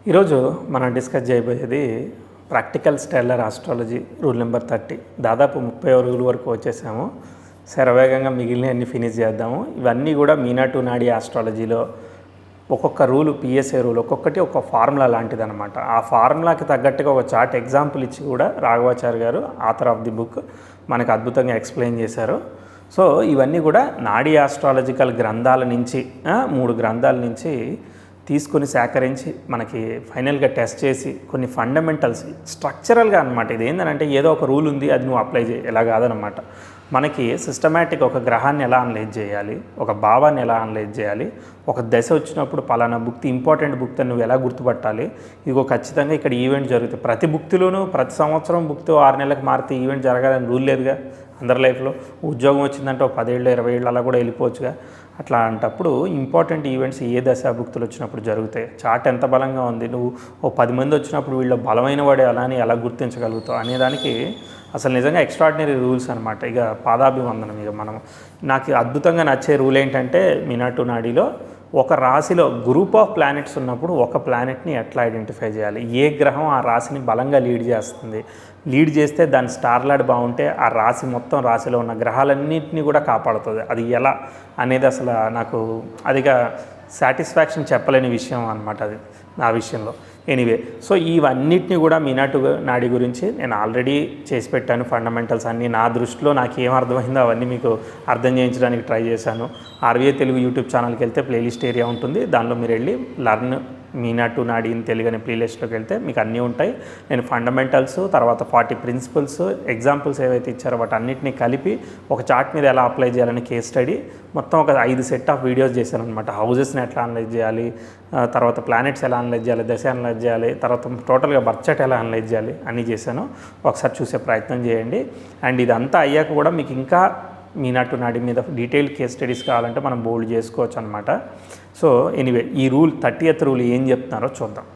ఈరోజు మనం డిస్కస్ చేయబోయేది practical stellar astrology rule number 30. దాదాపు 30 రూల్ వరకు వచ్చేసాము. శరవేగంగా మిగిలిన అన్ని ఫినిష్ చేద్దాము. ఇవన్నీ కూడా మీనా టు నాడి ఆస్ట్రాలజీలో ఒక్కొక్క రూలు, పిఎస్ఏ రూల్ ఒక్కొక్కటి ఒక ఫార్ములా లాంటిది అనమాట. ఆ ఫార్ములాకి తగ్గట్టుగా ఒక చార్ట్ ఎగ్జాంపుల్ ఇచ్చి కూడా రాఘవాచారి గారు ఆథర్ ఆఫ్ ది బుక్ మనకు అద్భుతంగా ఎక్స్ప్లెయిన్ చేశారు. సో ఇవన్నీ కూడా నాడీ ఆస్ట్రాలజికల్ గ్రంథాల నుంచి 3 గ్రంథాల నుంచి తీసుకొని సేకరించి మనకి ఫైనల్గా టెస్ట్ చేసి కొన్ని ఫండమెంటల్స్ స్ట్రక్చరల్గా అనమాట. ఇది ఏంటంటే ఏదో ఒక రూల్ ఉంది, అది నువ్వు అప్లై చేయి, ఎలా కాదనమాట. మనకి సిస్టమేటిక్ ఒక గ్రహాన్ని ఎలా అనలైజ్ చేయాలి, ఒక భావాన్ని ఎలా అనలైజ్ చేయాలి, ఒక దశ వచ్చినప్పుడు పలానా భుక్తి ఇంపార్టెంట్ భుక్తి నువ్వు ఎలా గుర్తుపట్టాలి. ఇదిగో ఖచ్చితంగా ఇక్కడ ఈవెంట్ జరుగుతాయి. ప్రతి భుక్తిలోనూ ప్రతి సంవత్సరం భుక్తి 6 నెలలకు మారితే ఈవెంట్ జరగాలని రూల్ లేదుగా. అందరి లైఫ్లో ఉద్యోగం వచ్చిందంటే 10 ఏళ్ళు 20 ఏళ్ళు అలా కూడా వెళ్ళిపోవచ్చుగా. అట్లా అంటప్పుడు ఇంపార్టెంట్ ఈవెంట్స్ ఏ దశాభుక్తులు వచ్చినప్పుడు జరుగుతాయి. చార్ట్ ఎంత బలంగా ఉంది, నువ్వు 10 మంది వచ్చినప్పుడు వీళ్ళు బలమైన వాడే అలానే ఎలా గుర్తించగలుగుతావు అనేదానికి అసలు నిజంగా ఎక్స్ట్రాడినరీ రూల్స్ అనమాట. ఇక పాదాభివందనం. ఇక మనం నాకు అద్భుతంగా నచ్చే రూల్ ఏంటంటే మీనా టు నాడీలో ఒక రాశిలో గ్రూప్ ఆఫ్ ప్లానెట్స్ ఉన్నప్పుడు ఒక ప్లానెట్ని ఎట్లా ఐడెంటిఫై చేయాలి, ఏ గ్రహం ఆ రాశిని బలంగా లీడ్ చేస్తుంది, లీడ్ చేస్తే దాని స్టార్లాడ్ బాగుంటే ఆ రాశి మొత్తం రాశిలో ఉన్న గ్రహాలన్నింటినీ కూడా కాపాడుతుంది. అది ఎలా అనేది అసలు నాకు అదిగా సాటిస్ఫాక్షన్ చెప్పలేని విషయం అనమాట అది నా విషయంలో. ఎనీవే, సో ఇవన్నిటిని కూడా మీనా టు నాడి గురించి నేను ఆల్రెడీ చేసి పెట్టాను. ఫండమెంటల్స్ అన్నీ నా దృష్టిలో నాకు ఏం అర్థమైందో అవన్నీ మీకు అర్థం చేయించడానికి ట్రై చేశాను. ఆర్వీఏ తెలుగు యూట్యూబ్ ఛానల్కి వెళ్తే ప్లేలిస్ట్ ఏరియా ఉంటుంది, దానిలో మీరు వెళ్ళి లర్న్ మీనా టు నాడి ఇన్ తెలుగు అనే ప్లేలిస్ట్లోకి వెళ్తే మీకు అన్నీ ఉంటాయి. నేను ఫండమెంటల్స్, తర్వాత 40 ప్రిన్సిపల్స్, ఎగ్జాంపుల్స్ ఏవైతే ఇచ్చారో వాటి అన్నింటినీ కలిపి ఒక చార్ట్ మీద ఎలా అప్లై చేయాలని కేస్ స్టడీ మొత్తం ఒక 5 సెట్ ఆఫ్ వీడియోస్ చేశాను అనమాట. హౌజెస్ని ఎట్లా అనలైజ్ చేయాలి, తర్వాత ప్లానెట్స్ ఎలా అనలైజ్ చేయాలి, దశ అనలైజ్ చేయాలి, తర్వాత టోటల్గా బర్త్ చార్ట్ ఎలా అనలైజ్ చేయాలి అన్నీ చేశాను. ఒకసారి చూసే ప్రయత్నం చేయండి. అండ్ ఇదంతా అయ్యాక కూడా మీకు ఇంకా మీనా టు నాడి మీద డీటెయిల్ కేస్ స్టడీస్ కావాలంటే మనం బోల్డ్ చేసుకోవచ్చు అనమాట. సో ఎనీవే, ఈ రూల్ 30th రూల్ ఏం చెప్తున్నారో చూద్దాం.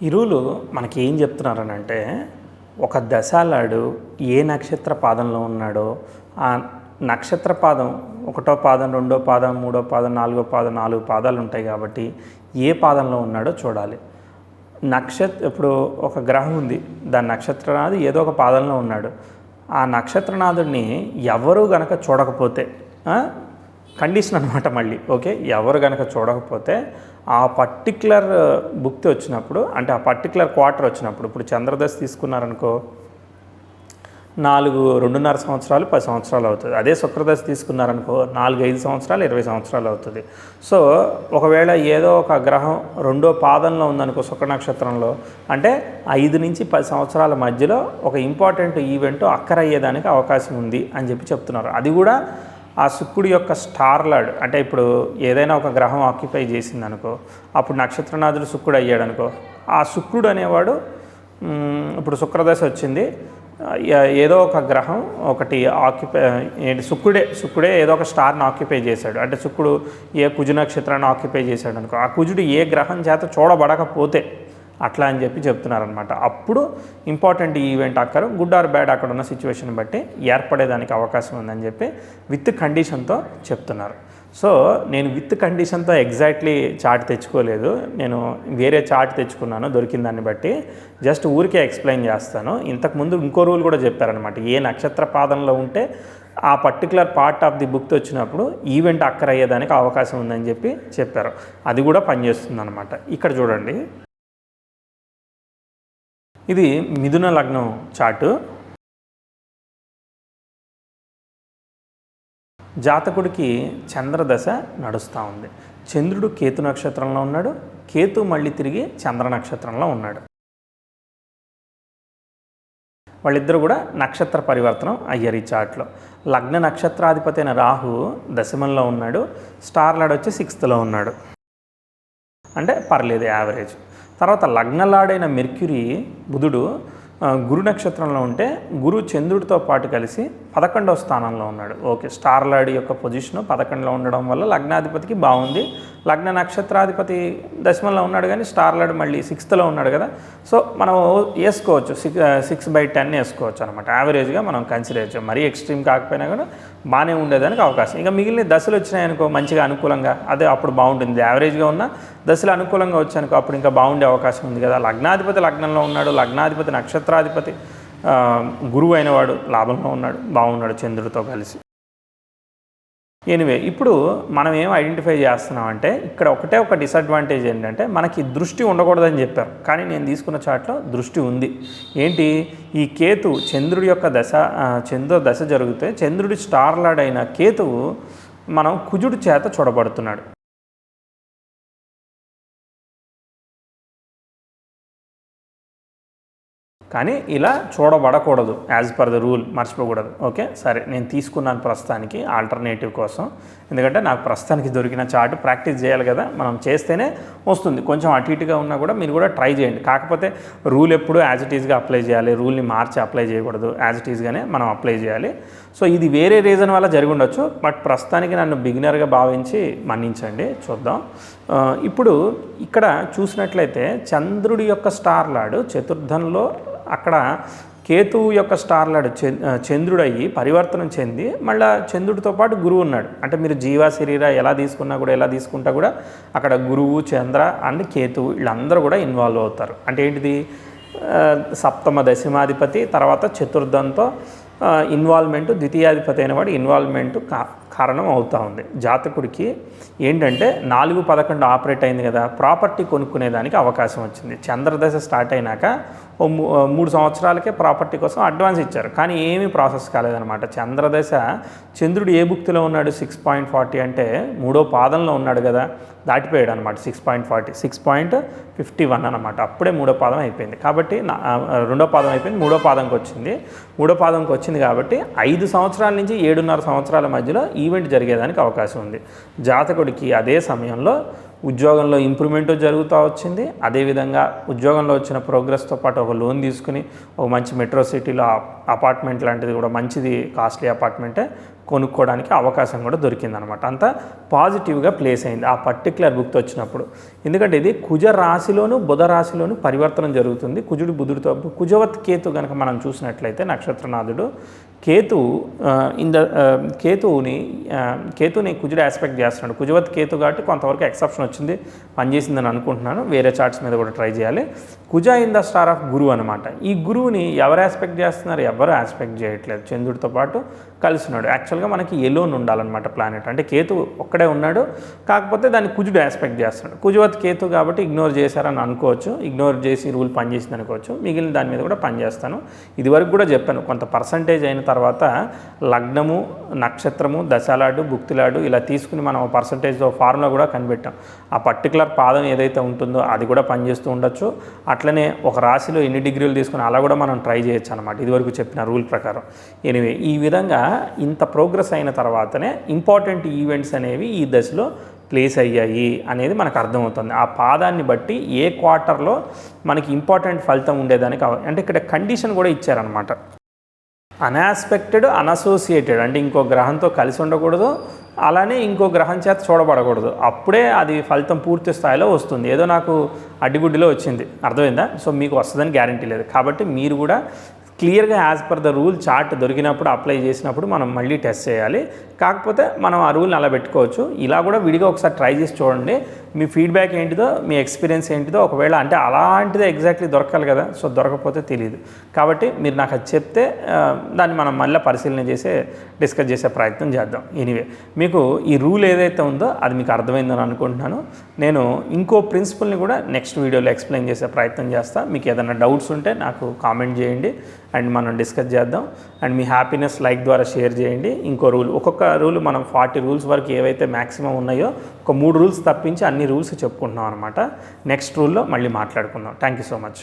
ఈ రూలు మనకి ఏం చెప్తున్నారనంటే, ఒక దశాలాడు ఏ నక్షత్ర పాదంలో ఉన్నాడో ఆ నక్షత్ర పాదం 1వ పాదం, 2వ పాదం, 3వ పాదం, 4వ పాదం, 4 పాదాలు ఉంటాయి కాబట్టి ఏ పాదంలో ఉన్నాడో చూడాలి. ఇప్పుడు ఒక గ్రహం ఉంది, దాని నక్షత్రనాథు ఏదో ఒక పాదంలో ఉన్నాడు. ఆ నక్షత్రనాథుడిని ఎవరు గనక చూడకపోతే కండిషన్ అనమాట. మళ్ళీ ఓకే, ఎవరు కనుక చూడకపోతే ఆ పర్టిక్యులర్ భుక్తి వచ్చినప్పుడు, అంటే ఆ పర్టిక్యులర్ క్వార్టర్ వచ్చినప్పుడు, ఇప్పుడు చంద్రదశ తీసుకున్నారనుకో 2.5 సంవత్సరాలు 10 సంవత్సరాలు అవుతుంది. అదే శుక్రదశ తీసుకున్నారనుకో 4-5 సంవత్సరాలు 20 సంవత్సరాలు అవుతుంది. సో ఒకవేళ ఏదో ఒక గ్రహం 2వ పాదంలో ఉందనుకో శుక్ర నక్షత్రంలో, అంటే 5 నుంచి 10 సంవత్సరాల మధ్యలో ఒక ఇంపార్టెంట్ ఈవెంట్ అయ్యేదానికి అవకాశం ఉంది అని చెప్పి చెప్తున్నారు. అది కూడా ఆ శుక్రుడి యొక్క స్టార్లాడ్, అంటే ఇప్పుడు ఏదైనా ఒక గ్రహం ఆక్యుపై చేసిందనుకో, అప్పుడు నక్షత్రనాథుడు శుక్రుడు అయ్యాడు అనుకో, ఆ శుక్రుడు అనేవాడు ఇప్పుడు శుక్రదశ వచ్చింది, ఏదో ఒక గ్రహం ఒకటి శుక్రుడే ఏదో ఒక స్టార్ని ఆక్యుపై చేశాడు. అంటే శుక్రుడు ఏ కుజు నక్షత్రాన్ని ఆక్యుపై చేశాడు అనుకో, ఆ కుజుడు ఏ గ్రహం చేత చూడబడకపోతే అట్లా అని చెప్పి చెప్తున్నారనమాట. అప్పుడు important event good or bad అక్కడ ఉన్న సిచ్యువేషన్ బట్టి ఏర్పడేదానికి అవకాశం ఉందని చెప్పి విత్ కండిషన్తో చెప్తున్నారు. సో నేను విత్ కండిషన్తో ఎగ్జాక్ట్లీ చార్ట్ తెచ్చుకోలేదు, నేను వేరే చార్ట్ తెచ్చుకున్నాను దొరికిన దాన్ని బట్టి. జస్ట్ ఊరికే ఎక్స్ప్లెయిన్ చేస్తాను. ఇంతకుముందు ఇంకో రూల్ కూడా చెప్పారనమాట. ఏ నక్షత్ర పాదంలో ఉంటే ఆ particular part of the book వచ్చినప్పుడు ఈవెంట్ అయ్యేదానికి అవకాశం ఉందని చెప్పి చెప్పారు. అది కూడా పనిచేస్తుంది అనమాట. ఇక్కడ చూడండి, ఇది మిథున లగ్నం చార్టు. జాతకుడికి చంద్రదశ నడుస్తూ ఉంది. చంద్రుడు కేతు నక్షత్రంలో ఉన్నాడు, కేతు మళ్ళీ తిరిగి చంద్ర నక్షత్రంలో ఉన్నాడు. వాళ్ళిద్దరూ కూడా నక్షత్ర పరివర్తనం అయ్యారు ఈ చార్ట్లో. లగ్న నక్షత్రాధిపతి అయిన రాహు దశమంలో ఉన్నాడు, స్టార్లాడ్ వచ్చి 6th ఉన్నాడు. అంటే పర్లేదు, యావరేజ్. తర్వాత లగ్నలాడైన మెర్క్యూరీ బుధుడు గురు నక్షత్రంలో ఉంటే గురు చంద్రుడితో పాటు కలిసి 11వ స్థానంలో ఉన్నాడు. ఓకే, స్టార్ లార్డ్ యొక్క పొజిషన్ 11లో ఉండడం వల్ల లగ్నాధిపతికి బాగుంది. లగ్న నక్షత్రాధిపతి దశమంలో ఉన్నాడు, కానీ స్టార్ లార్డ్ మళ్ళీ 6థ్లో ఉన్నాడు కదా. సో మనం వేసుకోవచ్చు 6/10 వేసుకోవచ్చు అనమాట. యావరేజ్గా మనం కన్సిడర్ చేయొచ్చు. మరీ ఎక్స్ట్రీమ్ కాకపోయినా కూడా బాగానే ఉండేదానికి అవకాశం. ఇంకా మిగిలిన దశలు వచ్చినాయనుకో మంచిగా అనుకూలంగా, అదే అప్పుడు బాగుంటుంది. యావరేజ్గా ఉన్న దశలు అనుకూలంగా వచ్చానుకో అప్పుడు ఇంకా బాగుండే అవకాశం ఉంది కదా. లగ్నాధిపతి లగ్నంలో ఉన్నాడు, లగ్నాధిపతి నక్షత్రాధిపతి గురువు అయినవాడు లాభంలో ఉన్నాడు, బాగున్నాడు చంద్రుడితో కలిసి. ఎనివే, ఇప్పుడు మనం ఏం ఐడెంటిఫై చేస్తున్నామంటే ఇక్కడ ఒక డిసడ్వాంటేజ్ ఏంటంటే మనకి దృష్టి ఉండకూడదని చెప్పారు, కానీ నేను తీసుకున్న చాట్లో దృష్టి ఉంది. ఏంటి, ఈ కేతు చంద్రుడి యొక్క చంద్రుడి దశ జరిగితే చంద్రుడి స్టార్ లార్డ్ అయిన కేతువు మనం కుజుడి చేత చూడబడుతున్నాడు. కానీ ఇలా చూడబడకూడదు, యాజ్ పర్ ద రూల్, మర్చిపోకూడదు. ఓకే, సరే, నేను తీసుకున్నాను ప్రస్తుతానికి ఆల్టర్నేటివ్ కోసం. ఎందుకంటే నాకు ప్రస్తుతానికి దొరికిన చార్ట్ ప్రాక్టీస్ చేయాలి కదా, మనం చేస్తేనే వస్తుంది. కొంచెం అటు ఇటుగా ఉన్నా కూడా మీరు కూడా ట్రై చేయండి. కాకపోతే రూల్ ఎప్పుడు యాజ్ ఇట్ ఈస్గా అప్లై చేయాలి, రూల్ని మార్చి అప్లై చేయకూడదు, యాజ్ ఇట్ ఈస్గానే మనం అప్లై చేయాలి. సో ఇది వేరే రీజన్ వల్ల జరిగి ఉండొచ్చు, బట్ ప్రస్తుతానికి నన్ను బిగినర్గా భావించి మన్నించండి. చూద్దాం. ఇప్పుడు ఇక్కడ చూసినట్లయితే చంద్రుడి యొక్క స్టార్ లార్డ్ చతుర్థంలో, అక్కడ కేతువు యొక్క స్టార్ లార్డ్ చంద్రుడు అయ్యి పరివర్తనం చెంది మళ్ళీ చంద్రుడితో పాటు గురువు ఉన్నాడు. అంటే మీరు జీవ శరీర ఎలా తీసుకున్నా కూడా, ఎలా తీసుకుంటా కూడా అక్కడ గురువు, చంద్ర అండ్ కేతువు వీళ్ళందరూ కూడా ఇన్వాల్వ్ అవుతారు. అంటే ఏంటిది, సప్తమ దశమాధిపతి తర్వాత చతుర్థంతో ఇన్వాల్వ్మెంటు, ద్వితీయాధిపతి అయిన వాడు ఇన్వాల్వ్మెంటు కారణం అవుతూ ఉంది. జాతకుడికి ఏంటంటే 4-11 ఆపరేట్ అయింది కదా, ప్రాపర్టీ కొనుక్కునేదానికి అవకాశం వచ్చింది. చంద్రదశ స్టార్ట్ అయినాక 3 సంవత్సరాలకే ప్రాపర్టీ కోసం అడ్వాన్స్ ఇచ్చారు, కానీ ఏమీ ప్రాసెస్ కాలేదన్నమాట. చంద్రదశ చంద్రుడు ఏ భుక్తిలో ఉన్నాడు, 6.40 అంటే 3వ పాదంలో ఉన్నాడు కదా, దాటిపోయాడు అనమాట. 6.51 అనమాట. అప్పుడే 3వ పాదం అయిపోయింది. కాబట్టి 2వ పాదం అయిపోయింది, 3వ పాదంకి వచ్చింది. 3వ పాదంకి వచ్చింది కాబట్టి 5 సంవత్సరాల నుంచి 7.5 సంవత్సరాల మధ్యలో ఈవెంట్ జరిగేదానికి అవకాశం ఉంది. జాతకుడికి అదే సమయంలో ఉద్యోగంలో ఇంప్రూవ్మెంట్ జరుగుతూ వచ్చింది. అదేవిధంగా ఉద్యోగంలో వచ్చిన ప్రోగ్రెస్తో పాటు ఒక లోన్ తీసుకుని ఒక మంచి మెట్రో సిటీలో అపార్ట్మెంట్ లాంటిది కూడా మంచిది, కాస్ట్లీ అపార్ట్మెంటే కొనుక్కోవడానికి అవకాశం కూడా దొరికిందనమాట. అంతా పాజిటివ్గా ప్లేస్ అయింది ఆ పర్టికులర్ బుక్ వచ్చినప్పుడు. ఎందుకంటే ఇది కుజ రాశిలోను బుధ రాశిలోను పరివర్తనం జరుగుతుంది. కుజుడు బుధుడితో, కుజవత్ కేతు కనుక మనం చూసినట్లయితే నక్షత్రనాథుడు కేతుని కుజుడు ఆస్పెక్ట్ చేస్తున్నాడు. కుజవత్ కేతు కాబట్టి కొంతవరకు ఎక్సెప్షన్ వచ్చింది, పనిచేసిందని అనుకుంటున్నాను. వేరే చార్ట్స్ మీద కూడా ట్రై చేయాలి. కుజ ఇన్ ద స్టార్ ఆఫ్ గురువు అనమాట. ఈ గురువుని ఎవరు ఆస్పెక్ట్ చేస్తున్నారు, ఎవరు ఆస్పెక్ట్ చేయట్లేదు. చంద్రుడితో పాటు కలిసి ఉన్నాడు. యాక్చువల్గా మనకి ఎలోన్ ఉండాలన్నమాట ప్లానెట్. అంటే కేతు ఒక్కడే ఉన్నాడు, కాకపోతే దాన్ని కుజుడు ఆస్పెక్ట్ చేస్తున్నాడు. కుజవత్ కేతు కాబట్టి ఇగ్నోర్ చేశారని అనుకోవచ్చు, ఇగ్నోర్ చేసి రూల్ పనిచేసింది అనుకోవచ్చు. మిగిలిన దాని మీద కూడా పనిచేస్తాను. ఇదివరకు కూడా చెప్పాను, కొంత పర్సంటేజ్ అయిన తర్వాత లగ్నము, నక్షత్రము, దశాలాడు, భుక్తిలాడు ఇలా తీసుకుని మనం పర్సంటేజ్తో ఫార్ములా కూడా కనిపెట్టాం. ఆ పర్టికులర్ పాదం ఏదైతే ఉంటుందో అది కూడా పనిచేస్తూ ఉండొచ్చు. అట్లనే ఒక రాశిలో ఎన్ని డిగ్రీలు తీసుకుని అలా కూడా మనం ట్రై చేయొచ్చు అనమాట, ఇదివరకు చెప్పిన రూల్ ప్రకారం. ఎనివే, ఈ విధంగా ఇంత ప్రోగ్రెస్ అయిన తర్వాతనే ఇంపార్టెంట్ ఈవెంట్స్ అనేవి ఈ దశలో ప్లేస్ అయ్యాయి అనేది మనకు అర్థమవుతుంది. ఆ పాదాన్ని బట్టి ఏ క్వార్టర్లో మనకి ఇంపార్టెంట్ ఫలితం ఉండేదానికి అంటే ఇక్కడ కండిషన్ కూడా ఇచ్చారనమాట. అన్ఆస్పెక్టెడ్, అన్అసోసియేటెడ్ అంటే ఇంకో గ్రహంతో కలిసి ఉండకూడదు, అలానే ఇంకో గ్రహం చేత చూడబడకూడదు. అప్పుడే అది ఫలితం పూర్తి స్థాయిలో వస్తుంది. ఏదో నాకు అడ్డిగుడ్డిలో వచ్చింది, అర్థమైందా? సో మీకు వస్తుందని గ్యారంటీ లేదు. కాబట్టి మీరు కూడా క్లియర్గా as per the rule chart దొరికినప్పుడు అప్లై చేసినప్పుడు మనం మళ్ళీ టెస్ట్ చేయాలి. కాకపోతే మనం ఆ రూల్ని అలా పెట్టుకోవచ్చు. ఇలా కూడా విడిగా ఒకసారి ట్రై చేసి చూడండి. మీ ఫీడ్బ్యాక్ ఏంటిదో, మీ ఎక్స్పీరియన్స్ ఏంటిదో, ఒకవేళ అంటే అలాంటిదే ఎగ్జాక్ట్లీ దొరకాలి కదా, సో దొరకకపోతే తెలియదు. కాబట్టి మీరు నాకు అది చెప్తే దాన్ని మనం మళ్ళీ పరిశీలన చేసి డిస్కస్ చేసే ప్రయత్నం చేద్దాం. ఎనీవే, మీకు ఈ రూల్ ఏదైతే ఉందో అది మీకు అర్థమైందని అనుకుంటున్నాను. నేను ఇంకో ప్రిన్సిపల్ని కూడా నెక్స్ట్ వీడియోలో ఎక్స్ప్లెయిన్ చేసే ప్రయత్నం చేస్తాను. మీకు ఏదైనా డౌట్స్ ఉంటే నాకు కామెంట్ చేయండి అండ్ మనం డిస్కస్ చేద్దాం. అండ్ మీ హ్యాపీనెస్ లైక్ ద్వారా షేర్ చేయండి. ఇంకో రూల్, ఒక్కొక్క రూల్ మనం 40 రూల్స్ వరకు ఏవైతే మ్యాక్సిమం ఉన్నాయో ఒక 3 రూల్స్ తప్పించి అన్ని రూల్స్ చెప్పుకుంటున్నాం అనమాట. నెక్స్ట్ రూల్లో మళ్ళీ మాట్లాడుకుందాం. Thank you so much.